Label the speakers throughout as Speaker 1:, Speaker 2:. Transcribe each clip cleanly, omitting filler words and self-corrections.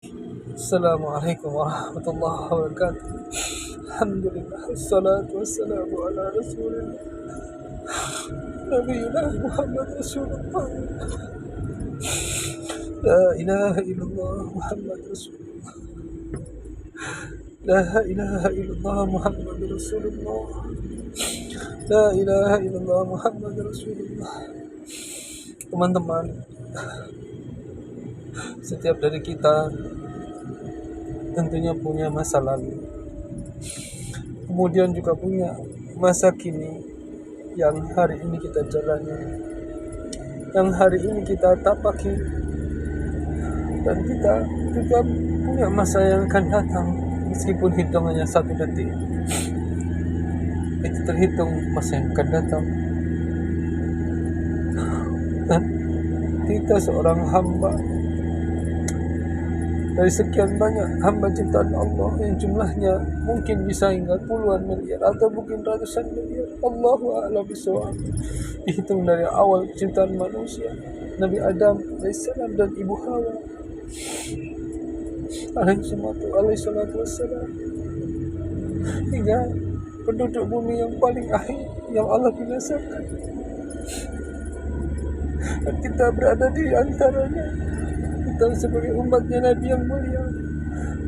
Speaker 1: Assalamualaikum warahmatullahi wabarakatuh. Alhamdulillah, wassalatu wassalamu ala rasulillah, Nabiyina Muhammad Rasulullah. La ilaha illallah Muhammad Rasulullah. La ilaha illallah Muhammad Rasulullah. La ilaha illallah Muhammad Rasulullah. Teman-teman, setiap dari kita tentunya punya masa lalu, kemudian juga punya masa kini yang hari ini kita jalani, yang hari ini kita tapaki, dan kita juga punya masa yang akan datang. Meskipun hitungannya 1 detik, itu terhitung masa yang akan datang. Dan kita seorang hamba dari sekian banyak hamba ciptaan Allah yang jumlahnya mungkin bisa hingga puluhan miliar atau mungkin ratusan miliar. Allahu a'lam bishawab. Dihitung dari awal ciptaan manusia, Nabi Adam alaihissalam dan Ibu Hawa alaihissalatu wassalam, hingga penduduk bumi yang paling akhir yang Allah binasakan. Dan kita berada di antaranya. Kita sebagai umatnya Nabi yang mulia,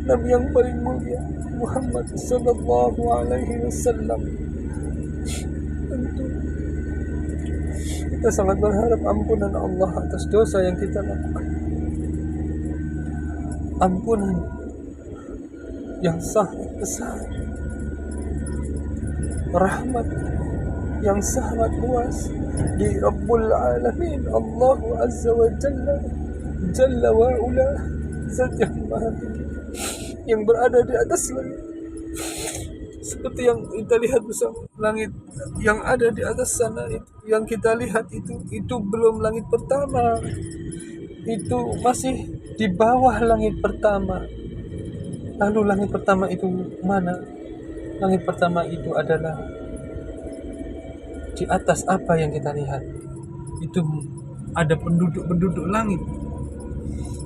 Speaker 1: Nabi yang paling mulia, Muhammad sallallahu alaihi wasallam. Tentu kita sangat berharap ampunan Allah atas dosa yang kita lakukan, ampunan yang sangat besar, rahmat yang sangat luas di Rabbul Alamin, Allah Azza wa Jalla wa Ula, Zat yang Maha Tinggi, yang berada di atas langit. Seperti yang kita lihat bersama, langit yang ada di atas sana, yang kita lihat itu belum langit pertama, itu masih di bawah langit pertama. Lalu langit pertama itu mana? Langit pertama itu adalah di atas apa yang kita lihat. Itu ada penduduk langit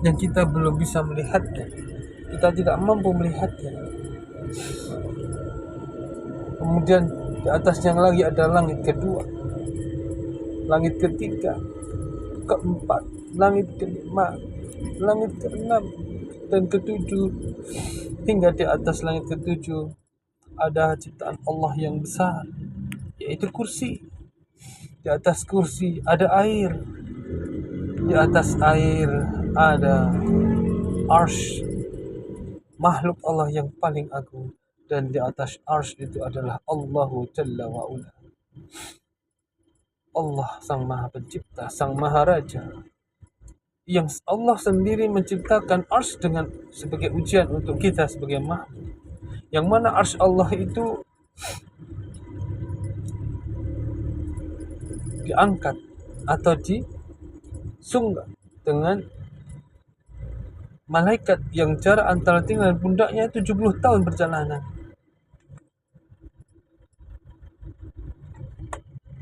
Speaker 1: yang kita belum bisa melihatnya, kita tidak mampu melihatnya. Kemudian di atasnya lagi ada langit kedua, langit ketiga, keempat, langit kelima, langit keenam, dan ketujuh. Hingga di atas langit ketujuh ada ciptaan Allah yang besar, yaitu kursi. Di atas kursi ada air, di atas air ada arsy, makhluk Allah yang paling agung. Dan di atas arsy itu adalah Allahu Jalla wa Ula, Allah Sang Maha Pencipta, Sang Maha Raja, yang Allah sendiri menciptakan arsy dengan sebagai ujian untuk kita sebagai makhluk. Yang mana arsy Allah itu diangkat atau disunggah dengan malaikat yang jarak antara tinggal pundaknya 70 tahun perjalanan.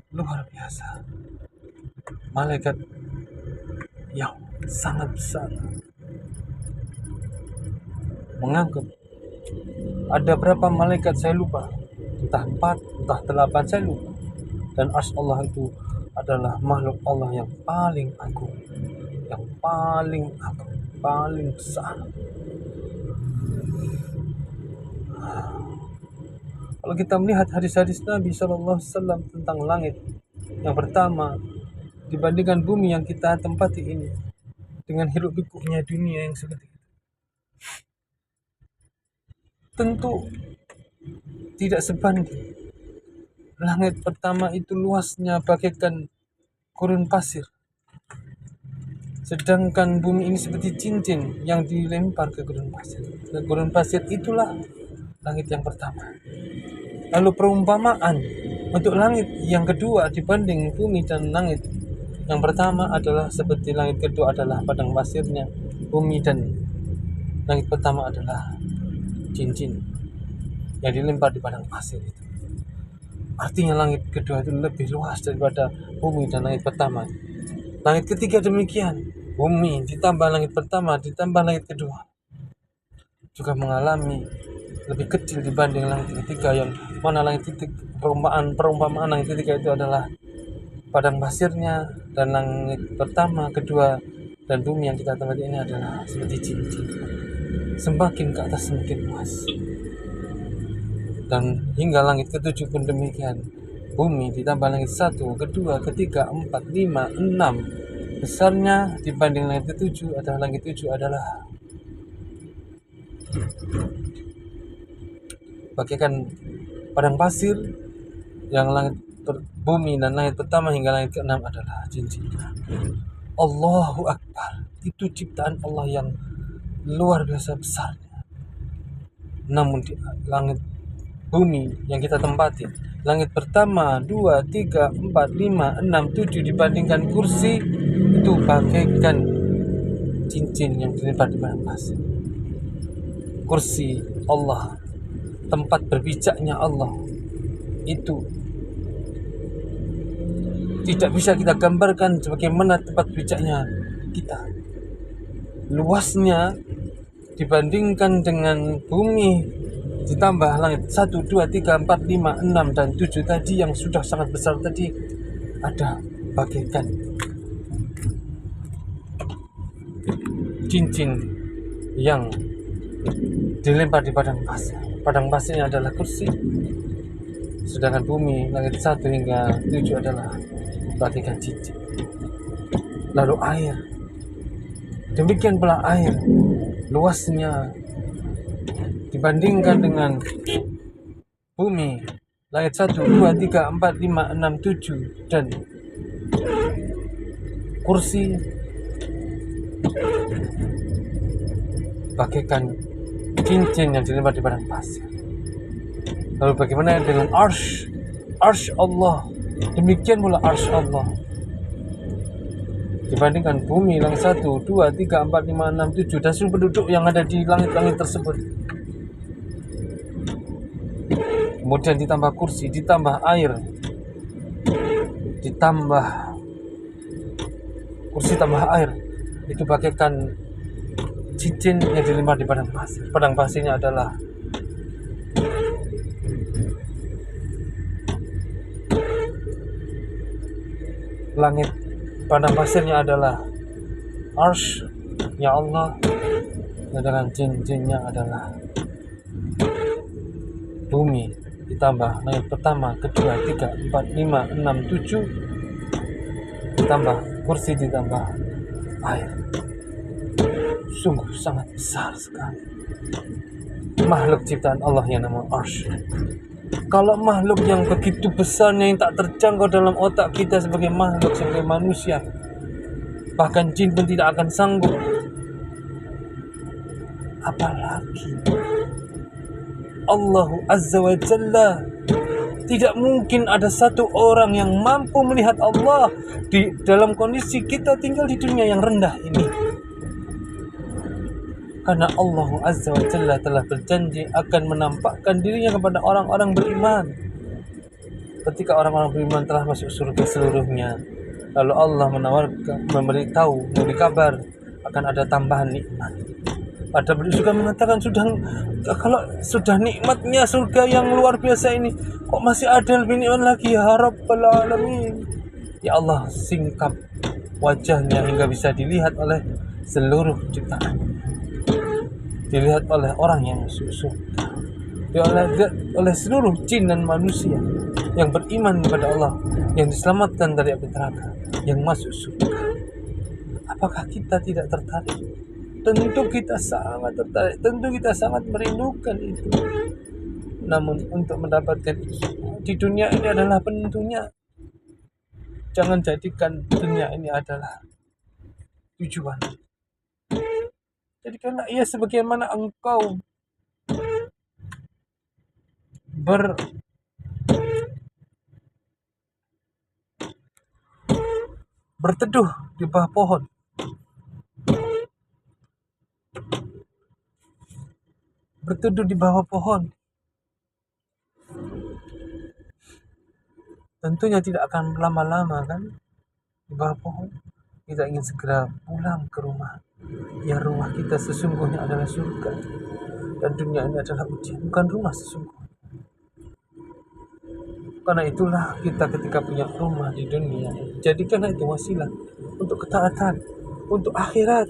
Speaker 1: Luar biasa. Malaikat yang sangat besar mengangkut. Ada berapa malaikat saya lupa, entah 4, entah 8, saya lupa. Dan arsy Allah itu adalah makhluk Allah yang paling agung, yang paling agung, paling besar. Kalau kita melihat hadis-hadis Nabi SAW tentang langit yang pertama dibandingkan bumi yang kita tempati ini, dengan hiruk pikuknya dunia yang seperti itu, tentu tidak sebanding. Langit pertama itu luasnya bagaikan gurun pasir, sedangkan bumi ini seperti cincin yang dilempar ke gurun pasir. Dan gurun pasir itulah langit yang pertama. Lalu perumpamaan untuk langit yang kedua dibanding bumi dan langit yang pertama adalah seperti langit kedua adalah padang pasirnya bumi, dan langit pertama adalah cincin yang dilempar di padang pasir itu. Artinya langit kedua itu lebih luas daripada bumi dan langit pertama. Langit ketiga demikian, bumi ditambah langit pertama ditambah langit kedua. juga mengalami lebih kecil dibanding langit ketiga, yang mana langit titik perumpamaan langit ketiga itu adalah padang pasirnya, dan langit pertama, kedua, dan bumi yang kita tempati ini adalah seperti cincin, semakin ke atas semakin luas. Dan hingga langit ketujuh pun demikian. Bumi ditambah langit 1, 2, 3, 4, 5, 6 besarnya dibanding langit ketujuh adalah langit 7 adalah bagaikan padang pasir, yang langit bumi dan langit pertama hingga langit ke-6 adalah cincin. Allahu Akbar, itu ciptaan Allah yang luar biasa besarnya. Namun di langit bumi yang kita tempati, langit pertama, 2, 3, 4, 5, 6, 7 dibandingkan kursi itu bagaikan cincin yang dilipat di padang pasir. Kursi Allah, tempat berbijaknya Allah, itu tidak bisa kita gambarkan sebagaimana tempat bijaknya kita. Luasnya dibandingkan dengan bumi ditambah langit 1, 2, 3, 4, 5, 6, dan 7 tadi yang sudah sangat besar tadi, ada bagaikan cincin yang dilempar di padang pasir. Padang pasirnya adalah kursi, sedangkan bumi langit 1 hingga 7 adalah bagaikan cincin. Lalu air, demikian pula air, luasnya dibandingkan dengan bumi langit 1, 2, 3, 4, 5, 6, 7 dan kursi bagaikan cincin yang dilempar di padang pasir. Lalu bagaimana dengan arsy Allah, demikian pula arsy Allah dibandingkan bumi langit 1, 2, 3, 4, 5, 6, 7 dan seluruh penduduk yang ada di langit-langit tersebut. Kemudian ditambah kursi, ditambah air, ditambah kursi tambah air, itu bagaikan cincin yang dilempar di padang pasir. Padang pasirnya adalah langit, padang pasirnya adalah arsy-nya Allah, sedangkan cincinnya adalah bumi ditambah langit pertama, kedua, 3, 4, 5, 6, 7 ditambah kursi ditambah air. Sungguh sangat besar sekali makhluk ciptaan Allah yang namanya arsy. Kalau makhluk yang begitu besarnya yang tak terjangkau dalam otak kita sebagai makhluk, sebagai manusia, bahkan jin pun tidak akan sanggup, apalagi Allah Azza wa Jalla. Tidak mungkin ada satu orang yang mampu melihat Allah di dalam kondisi kita tinggal di dunia yang rendah ini. Karena Allah Azza wa Jalla telah berjanji akan menampakkan dirinya kepada orang-orang beriman. Ketika orang-orang beriman telah masuk surga seluruhnya, lalu Allah memberi kabar akan ada tambahan nikmat. Ada juga mengatakan kalau sudah nikmatnya surga yang luar biasa ini, kok masih ada lebih nikmat lagi ya Rabbal Alamin. Ya Allah, singkap wajahnya hingga bisa dilihat oleh seluruh ciptaan, dilihat oleh orang yang masuk surga, oleh seluruh jin dan manusia yang beriman kepada Allah, yang diselamatkan dari api neraka, yang masuk surga. Apakah kita tidak tertarik? Tentu kita sangat tertarik, tentu kita sangat merindukan itu. Namun untuk mendapatkan itu di dunia ini adalah penentunya. Jangan jadikan dunia ini adalah tujuan. Jadikanlah ia sebagaimana engkau berteduh di bawah pohon. Berteduh di bawah pohon, tentunya tidak akan lama-lama kan di bawah pohon. Kita ingin segera pulang ke rumah. Ya, rumah kita sesungguhnya adalah surga. Dan dunia ini adalah ujian, bukan rumah sesungguhnya. Karena itulah kita ketika punya rumah di dunia, jadikanlah itu wasilah untuk ketaatan, untuk akhirat,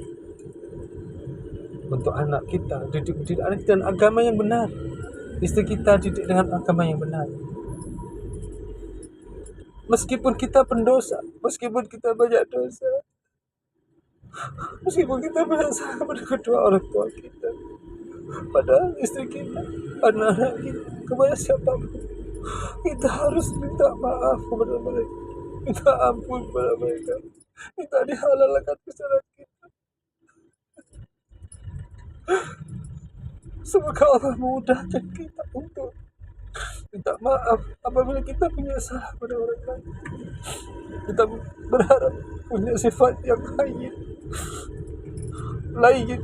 Speaker 1: untuk anak kita, didik anak kita dengan agama yang benar. Istri kita didik dengan agama yang benar. Meskipun kita pendosa, meskipun kita banyak dosa, meskipun kita bersalah kepada kedua orang tua kita, pada istri kita, anak-anak kita, kepada siapapun, kita harus minta maaf kepada mereka, minta ampun kepada mereka, minta dihalalkan kesalahan kita. Semoga Allah memudahkan kita untuk minta maaf apabila kita punya salah pada orang lain. Kita berharap punya sifat yang lain,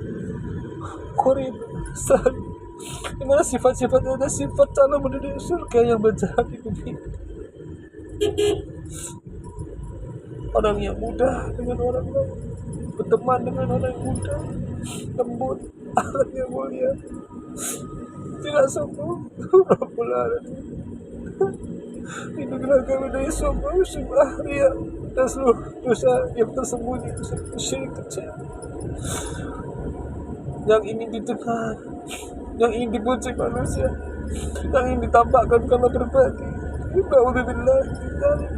Speaker 1: qarib, sahal, di mana sifat-sifat itu adalah sifat calon penduduk surga yang berjalan di bumi. Orang yang mudah dengan orang lain, berteman dengan orang yang mudah, lembut, akhlak yang mulia, tidak sombong. Rabbul Alamin, lindungilah kami dari sombong, syubhah, riya, dan seluruh dosa yang tersembunyi, syirik kecil yang ingin didengar, yang ingin dipuji manusia, yang ingin ditampakkan kalau berbagi. Na'udzubillah min dzalik.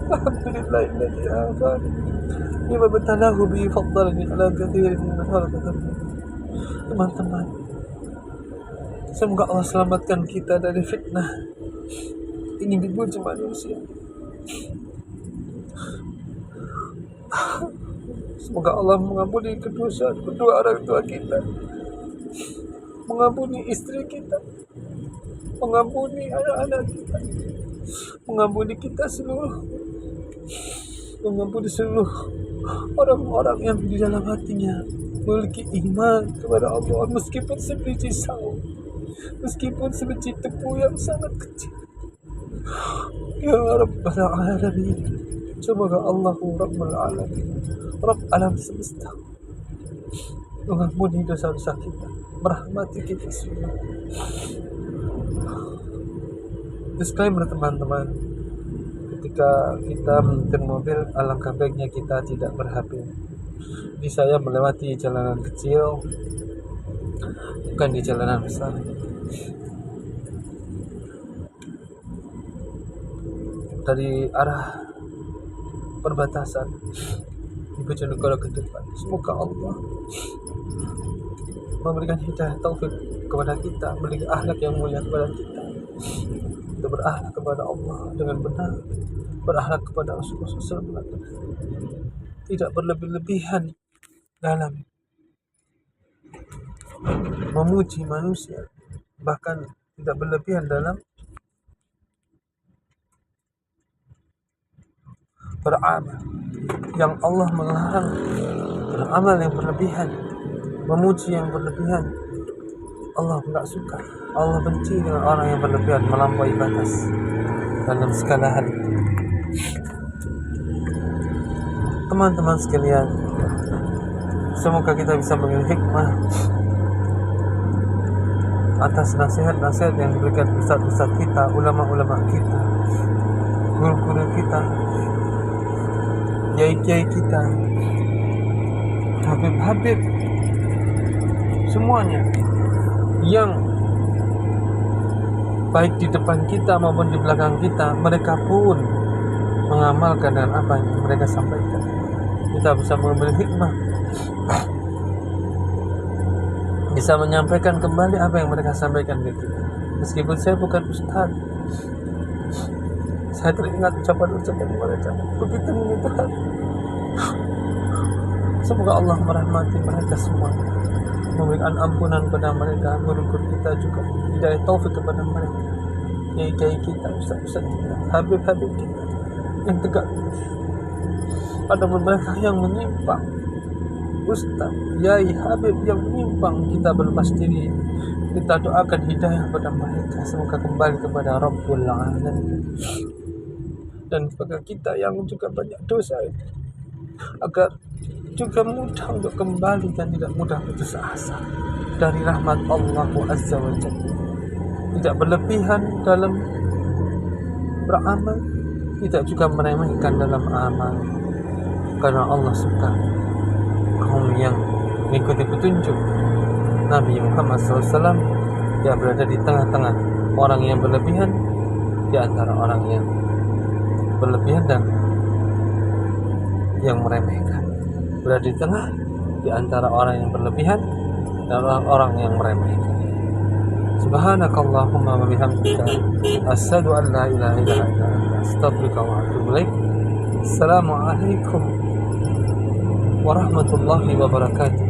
Speaker 1: Alhamdulillahilladzi afani bima batalahu bi fadlani ala katsirin min khalqihi. Teman-teman, semoga Allah selamatkan kita dari fitnah ingin dipuji manusia. Semoga Allah mengampuni kedua orang tua kita, mengampuni istri kita, mengampuni anak-anak kita, mengampuni kita mengampuni seluruh orang-orang yang di dalam hatinya memiliki iman kepada Allah, meskipun sebiji saus, meskipun sebiji tebu yang sangat kecil. Ya Rabbal Alamin, semoga Allahu Rabbul Alamin, Rabb alam semesta, mengampuni dosa-dosa kita, merahmati kita semua. Disclaimer teman-teman, ketika kita menyetir mobil, alangkah baiknya kita tidak ber-HP. Di saya melewati jalanan kecil, bukan di jalanan besar. Dari arah perbatasan di Bojonegoro ke depan, semoga Allah memberikan hidayah taufik kepada kita, memberikan akhlak yang mulia kepada kita, untuk berakhlak kepada Allah dengan benar, berakhlak kepada Rasulullah SAW, tidak berlebih-lebihan dalam memuji manusia, bahkan tidak berlebihan dalam beramal. Yang Allah melarang beramal yang berlebihan, memuji yang berlebihan. Allah tidak suka, Allah benci dengan orang yang berlebihan, melampaui batas dalam segala hal. Teman-teman sekalian, semoga kita bisa mengambil hikmah atas nasihat-nasihat yang diberikan ustaz-ustaz kita, ulama-ulama kita, guru-guru kita, kiai-kiai kita, habib-habib, semuanya yang baik di depan kita maupun di belakang kita, mereka pun mengamalkan dengan apa yang mereka sampaikan. Kita bisa mengambil hikmah, bisa menyampaikan kembali apa yang mereka sampaikan ke kita. Meskipun saya bukan ustaz, saya teringat ucapan-ucapan mereka, begitu menyentuh hati. Semoga Allah merahmati mereka semua, memberikan ampunan kepada mereka, guru-guru kita juga, hidayah taufik kepada mereka, kiai-kiai kita, ustaz-ustaz kita, habib-habib kita yang tegak. Adapun mereka yang menyimpang, ustaz, yai, habib yang menyimpang, kita berlepas diri, kita doakan hidayah kepada mereka, semoga kembali kepada Rabbul Alamin. Dan kepada kita yang juga banyak dosa ini, agar juga mudah untuk kembali dan tidak mudah putus asa. dari rahmat Allah Azza wa Jalla, tidak berlebihan dalam beramal, tidak juga meremehkan dalam amal, karena Allah suka kaum yang mengikuti petunjuk Nabi Muhammad SAW, yang berada di tengah-tengah orang yang berlebihan di antara orang yang berlebihan dan yang meremehkan, berada di tengah di antara orang yang berlebihan dan orang yang meremehkan. Subhanakallahumma wa bihamdika asyhadu an la ilaha illa anta astaghfiruka wa atubu ilaik. Assalamualaikum warahmatullahi wabarakatuh.